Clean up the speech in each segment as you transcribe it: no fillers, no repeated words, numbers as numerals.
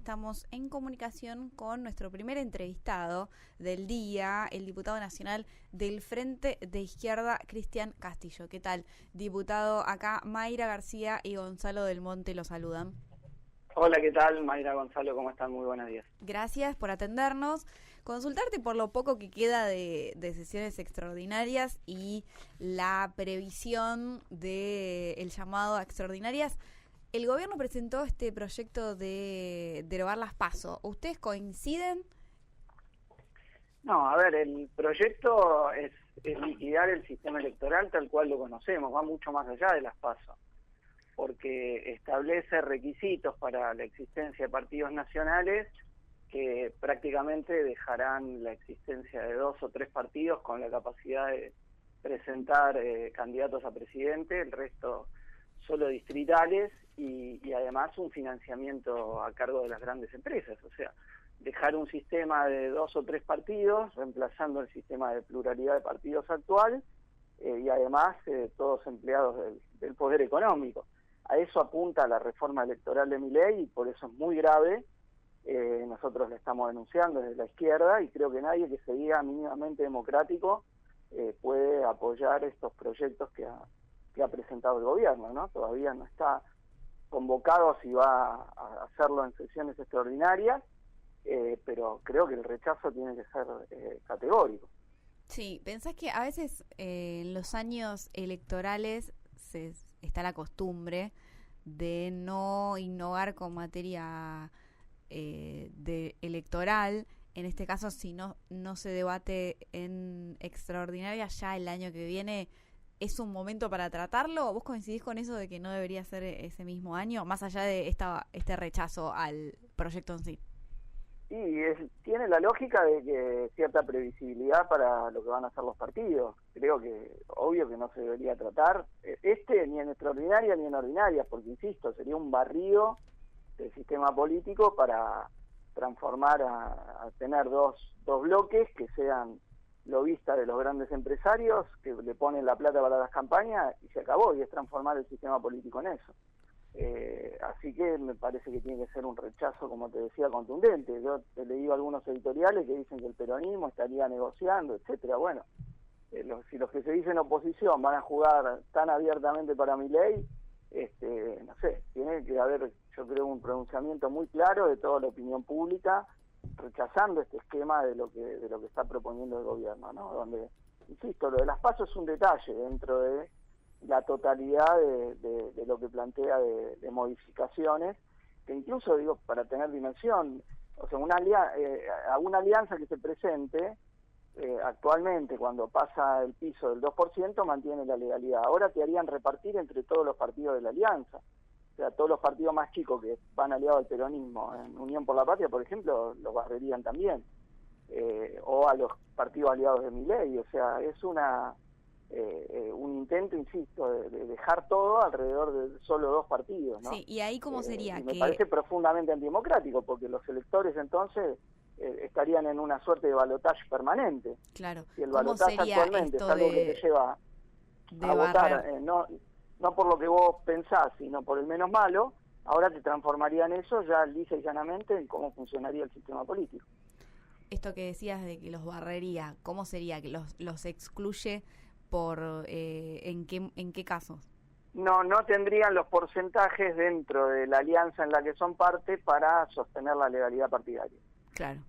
estamos en comunicación con nuestro primer entrevistado del día, el diputado nacional del Frente de Izquierda, Cristian Castillo. ¿Qué tal, diputado? Acá Mayra García y Gonzalo del Monte lo saludan. Hola, ¿qué tal? Mayra, Gonzalo, ¿cómo están? Muy buenos días. Gracias por atendernos. Consultarte por lo poco que queda de sesiones extraordinarias y la previsión del llamado a extraordinarias. El gobierno presentó este proyecto de derogar las PASO. ¿Ustedes coinciden? No, a ver, el proyecto es liquidar el sistema electoral tal cual lo conocemos, va mucho más allá de las PASO, porque establece requisitos para la existencia de partidos nacionales que prácticamente dejarán la existencia de 2 o 3 partidos con la capacidad de presentar candidatos a presidente, el resto solo distritales y además un financiamiento a cargo de las grandes empresas, o sea, dejar un sistema de 2 o 3 partidos reemplazando el sistema de pluralidad de partidos actual y además todos empleados del poder económico. A eso apunta la reforma electoral de Milei y por eso es muy grave. Nosotros la estamos denunciando desde la izquierda y creo que nadie que se diga mínimamente democrático puede apoyar estos proyectos que ha presentado el gobierno, ¿no? Todavía no está convocado si va a hacerlo en sesiones extraordinarias, pero creo que el rechazo tiene que ser categórico. Sí, ¿pensás que a veces en los años electorales está la costumbre de no innovar con materia electoral? En este caso, si no se debate en extraordinaria, ya el año que viene es un momento para tratarlo. ¿Vos coincidís con eso de que no debería ser ese mismo año, más allá de este rechazo al proyecto en sí? Y tiene la lógica de que cierta previsibilidad para lo que van a hacer los partidos. Creo que obvio que no se debería tratar ni en extraordinaria ni en ordinaria, porque insisto, sería un barrido del sistema político para transformar a tener dos bloques que sean lobistas de los grandes empresarios, que le ponen la plata para las campañas y se acabó, y es transformar el sistema político en eso. Así que me parece que tiene que ser un rechazo, como te decía, contundente. Yo he leído algunos editoriales que dicen que el peronismo estaría negociando, etcétera. Bueno, si los que se dicen oposición van a jugar tan abiertamente para Milei, no sé, tiene que haber, yo creo, un pronunciamiento muy claro de toda la opinión pública rechazando este esquema de lo que está proponiendo el gobierno, ¿no? Donde, insisto, lo de las PASO es un detalle dentro de la totalidad de lo que plantea de modificaciones, que incluso, digo, para tener dimensión, o sea, a una alianza que se presente actualmente, cuando pasa el piso del 2%, mantiene la legalidad. Ahora te harían repartir entre todos los partidos de la alianza. O sea, todos los partidos más chicos que van aliados al peronismo, en Unión por la Patria, por ejemplo, los barrerían también. O a los partidos aliados de Milei. O sea, es un intento, insisto, de dejar todo alrededor de solo 2 partidos, ¿no? Sí, y ahí cómo sería me parece profundamente antidemocrático, porque los electores entonces estarían en una suerte de balotaje permanente. Claro. Si el balotaje actualmente es algo que te lleva a votar, no por lo que vos pensás, sino por el menos malo, ahora te transformaría en eso ya lisa y llanamente en cómo funcionaría el sistema político. Esto que decías de que los barrería, ¿cómo sería? ¿Que los excluye por en qué casos? No tendrían los porcentajes dentro de la alianza en la que son parte para sostener la legalidad partidaria. Claro.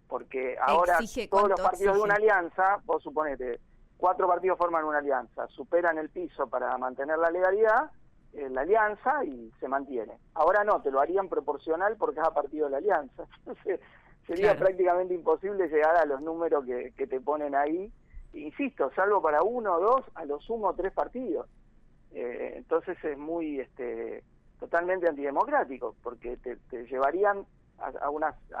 Porque ahora todos los partidos de una alianza, vos suponete, 4 partidos forman una alianza, superan el piso para mantener la legalidad, la alianza, y se mantiene. Ahora no, te lo harían proporcional por cada partido de la alianza. Entonces sería prácticamente imposible llegar a los números que te ponen ahí. Insisto, salvo para 1 o 2, a lo sumo 3 partidos. Entonces es muy totalmente antidemocrático, porque te llevarían a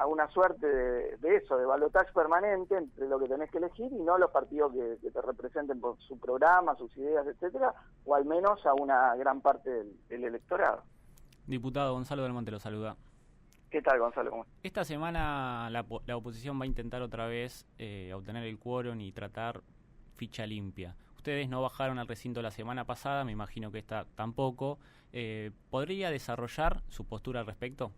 una suerte de eso, de balotaje permanente entre lo que tenés que elegir y no los partidos que te representen por su programa, sus ideas, etcétera, o al menos a una gran parte del electorado. Diputado Gonzalo del Monte lo saluda. ¿Qué tal, Gonzalo? ¿Cómo estás? Esta semana la oposición va a intentar otra vez obtener el quórum y tratar ficha limpia. Ustedes no bajaron al recinto la semana pasada, me imagino que esta tampoco. ¿Podría desarrollar su postura al respecto?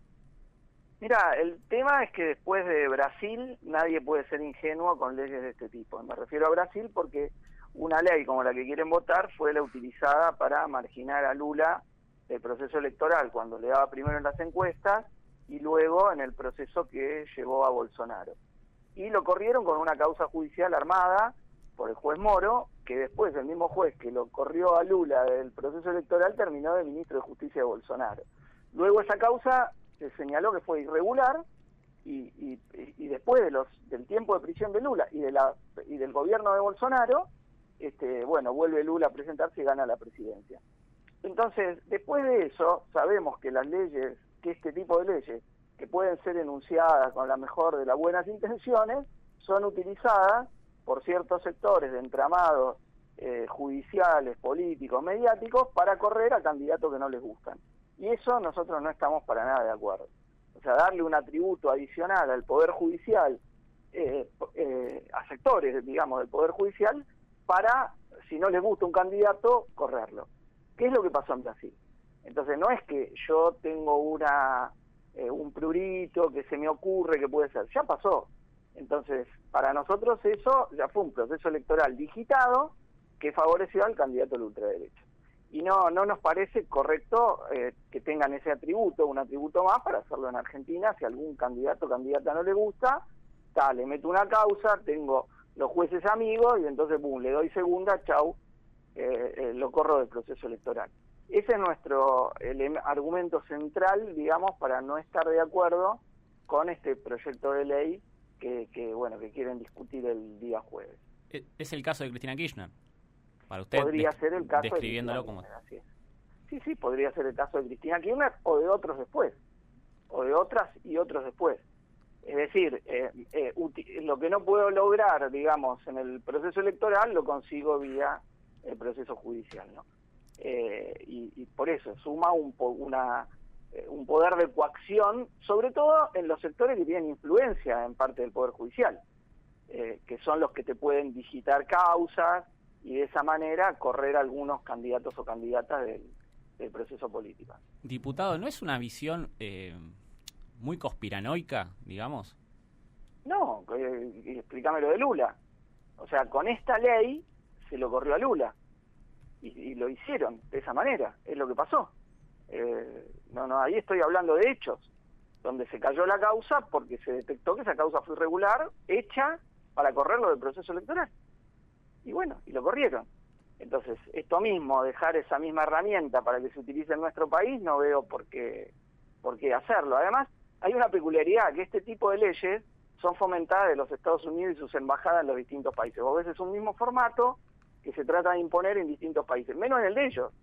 Mira, el tema es que después de Brasil nadie puede ser ingenuo con leyes de este tipo. Me refiero a Brasil porque una ley como la que quieren votar fue la utilizada para marginar a Lula del proceso electoral cuando le daba primero en las encuestas y luego en el proceso que llevó a Bolsonaro. Y lo corrieron con una causa judicial armada por el juez Moro, que después el mismo juez que lo corrió a Lula del proceso electoral terminó de ministro de Justicia de Bolsonaro. Luego esa causa se señaló que fue irregular y después del tiempo de prisión de Lula y del gobierno de Bolsonaro, bueno, vuelve Lula a presentarse y gana la presidencia. Entonces, después de eso, sabemos que las leyes, que este tipo de leyes, que pueden ser enunciadas con la mejor de las buenas intenciones, son utilizadas por ciertos sectores de entramados judiciales, políticos, mediáticos, para correr a candidatos que no les gustan. Y eso nosotros no estamos para nada de acuerdo. O sea, darle un atributo adicional al Poder Judicial, a sectores, digamos, del Poder Judicial, para, si no les gusta un candidato, correrlo. ¿Qué es lo que pasó en Brasil? Entonces, no es que yo tengo un prurito que se me ocurre que puede ser, ya pasó. Entonces, para nosotros eso ya fue un proceso electoral digitado que favoreció al candidato de la ultraderecha. Y no nos parece correcto que tengan ese atributo, un atributo más para hacerlo en Argentina. Si algún candidato o candidata no le gusta, le meto una causa, tengo los jueces amigos y entonces le doy segunda, chau, lo corro del proceso electoral. Ese es nuestro argumento central, digamos, para no estar de acuerdo con este proyecto de ley que quieren discutir el día jueves. Es el caso de Cristina Kirchner. Para usted, podría ser el caso describiéndolo de Cristina como... Kirchner, así es. Sí, podría ser el caso de Cristina Kirchner o de otros después, o de otras y otros después. Es decir, lo que no puedo lograr, digamos, en el proceso electoral, lo consigo vía el proceso judicial, ¿no? Y por eso suma un poder de coacción, sobre todo en los sectores que tienen influencia en parte del Poder Judicial, que son los que te pueden digitar causas y de esa manera correr a algunos candidatos o candidatas del proceso político. Diputado, ¿no es una visión muy conspiranoica, digamos? No, explícame lo de Lula. O sea, con esta ley se lo corrió a Lula y lo hicieron de esa manera, es lo que pasó. Ahí estoy hablando de hechos, donde se cayó la causa porque se detectó que esa causa fue irregular, hecha para correrlo del proceso electoral. Y bueno, y lo corrieron. Entonces, esto mismo, dejar esa misma herramienta para que se utilice en nuestro país, no veo por qué hacerlo. Además, hay una peculiaridad, que este tipo de leyes son fomentadas de los Estados Unidos y sus embajadas en los distintos países. Vos ves, es un mismo formato que se trata de imponer en distintos países, menos en el de ellos,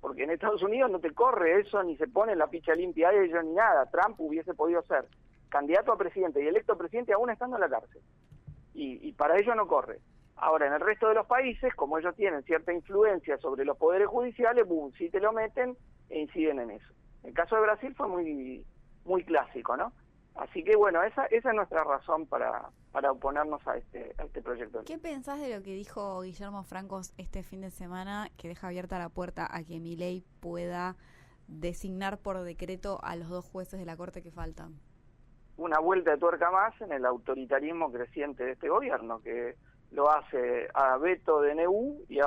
porque en Estados Unidos no te corre eso, ni se pone la ficha limpia a ellos, ni nada. Trump hubiese podido ser candidato a presidente y electo presidente aún estando en la cárcel. Y para ello no corre. Ahora, en el resto de los países, como ellos tienen cierta influencia sobre los poderes judiciales, sí te lo meten e inciden en eso. El caso de Brasil fue muy clásico, ¿no? Así que bueno, esa es nuestra razón para oponernos a este proyecto. ¿Qué pensás de lo que dijo Guillermo Franco este fin de semana, que deja abierta la puerta a que Milei pueda designar por decreto a los 2 jueces de la Corte que faltan? Una vuelta de tuerca más en el autoritarismo creciente de este gobierno, que lo hace a veto de NU y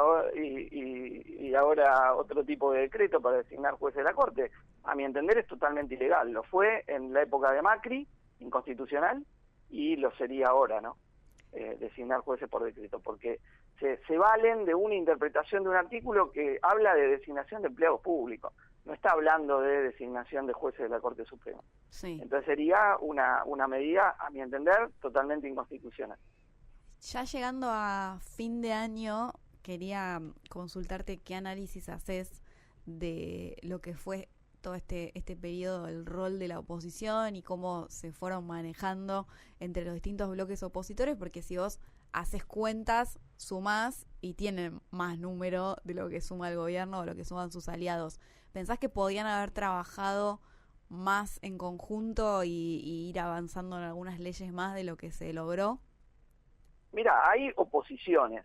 ahora otro tipo de decreto para designar jueces de la Corte. A mi entender es totalmente ilegal. Lo fue en la época de Macri, inconstitucional, y lo sería ahora, ¿no? Designar jueces por decreto, porque se valen de una interpretación de un artículo que habla de designación de empleados públicos. No está hablando de designación de jueces de la Corte Suprema. Sí. Entonces sería una medida, a mi entender, totalmente inconstitucional. Ya llegando a fin de año, quería consultarte qué análisis haces de lo que fue todo este periodo, el rol de la oposición y cómo se fueron manejando entre los distintos bloques opositores, porque si vos haces cuentas, sumás y tienen más número de lo que suma el gobierno o lo que suman sus aliados. ¿Pensás que podían haber trabajado más en conjunto y ir avanzando en algunas leyes más de lo que se logró? Mira, hay oposiciones.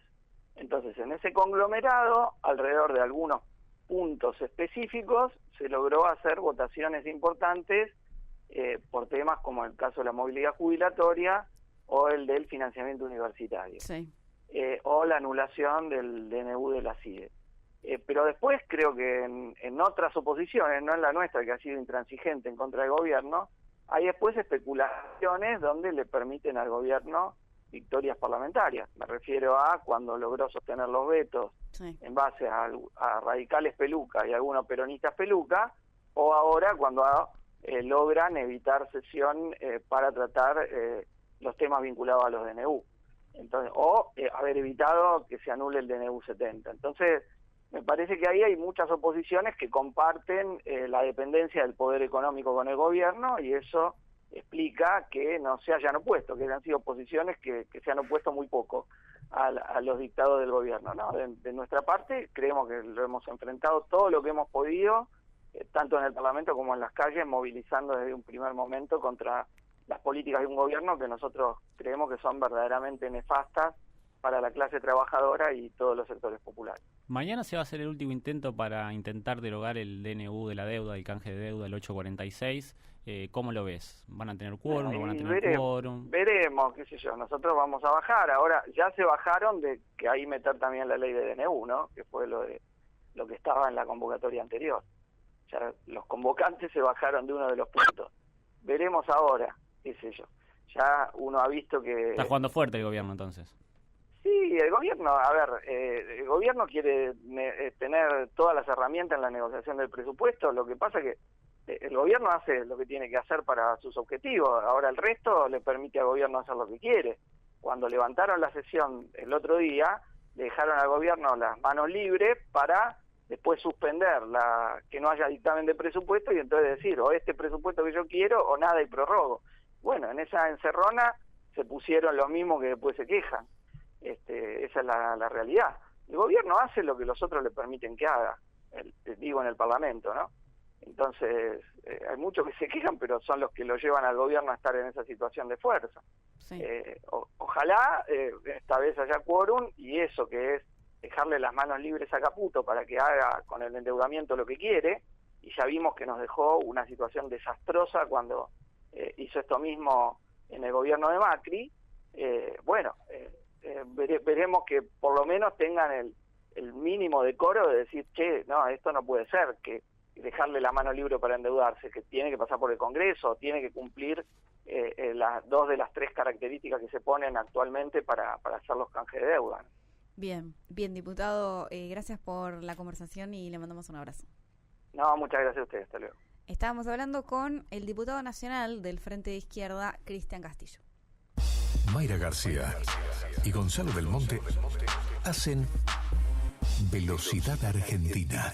Entonces, en ese conglomerado, alrededor de algunos puntos específicos, se logró hacer votaciones importantes por temas como el caso de la movilidad jubilatoria o el del financiamiento universitario, Sí. O la anulación del DNU de la CIE. Pero después creo que en otras oposiciones, no en la nuestra, que ha sido intransigente en contra del gobierno, hay después especulaciones donde le permiten al gobierno victorias parlamentarias. Me refiero a cuando logró sostener los vetos Sí. en base a radicales peluca y algunos peronistas peluca, o ahora cuando logran evitar sesión para tratar los temas vinculados a los DNU. Entonces, o haber evitado que se anule el DNU 70. Entonces, me parece que ahí hay muchas oposiciones que comparten la dependencia del poder económico con el gobierno, y eso explica que no se hayan opuesto, que han sido oposiciones que se han opuesto muy poco a los dictados del gobierno, ¿no? De nuestra parte, creemos que lo hemos enfrentado todo lo que hemos podido, tanto en el Parlamento como en las calles, movilizando desde un primer momento contra las políticas de un gobierno que nosotros creemos que son verdaderamente nefastas para la clase trabajadora y todos los sectores populares. Mañana se va a hacer el último intento para intentar derogar el DNU de la deuda, el canje de deuda, el 846. ¿Cómo lo ves? ¿Van a tener quórum? ¿No van a tener quórum? Veremos, qué sé yo. Nosotros vamos a bajar. Ahora, ya se bajaron de que ahí meter también la ley de DNU, ¿no? Que fue lo que estaba en la convocatoria anterior. Ya los convocantes se bajaron de uno de los puntos. Veremos ahora, qué sé yo. Ya uno ha visto que... Está jugando fuerte el gobierno, entonces. Sí, el gobierno, el gobierno quiere tener todas las herramientas en la negociación del presupuesto. Lo que pasa es que el gobierno hace lo que tiene que hacer para sus objetivos. Ahora el resto le permite al gobierno hacer lo que quiere. Cuando levantaron la sesión el otro día, le dejaron al gobierno las manos libres para después suspender que no haya dictamen de presupuesto y entonces decir o este presupuesto que yo quiero o nada y prorrogo. Bueno, en esa encerrona se pusieron los mismos que después se quejan. Esa es la realidad. El gobierno hace lo que los otros le permiten que haga, digo en el Parlamento, ¿no? Entonces, hay muchos que se quejan, pero son los que lo llevan al gobierno a estar en esa situación de fuerza. Sí. Ojalá esta vez haya quórum, y eso que es dejarle las manos libres a Caputo para que haga con el endeudamiento lo que quiere, y ya vimos que nos dejó una situación desastrosa cuando hizo esto mismo en el gobierno de Macri. Veremos que por lo menos tengan el mínimo decoro de decir, che, no, esto no puede ser, que dejarle la mano libre para endeudarse, que tiene que pasar por el Congreso, tiene que cumplir las 2 de las 3 características que se ponen actualmente para hacer los canjes de deuda. Bien, diputado, gracias por la conversación y le mandamos un abrazo. No, muchas gracias a ustedes, hasta luego. Estábamos hablando con el diputado nacional del Frente de Izquierda, Cristian Castillo. Mayra García y Gonzalo del Monte hacen Velocidad Argentina.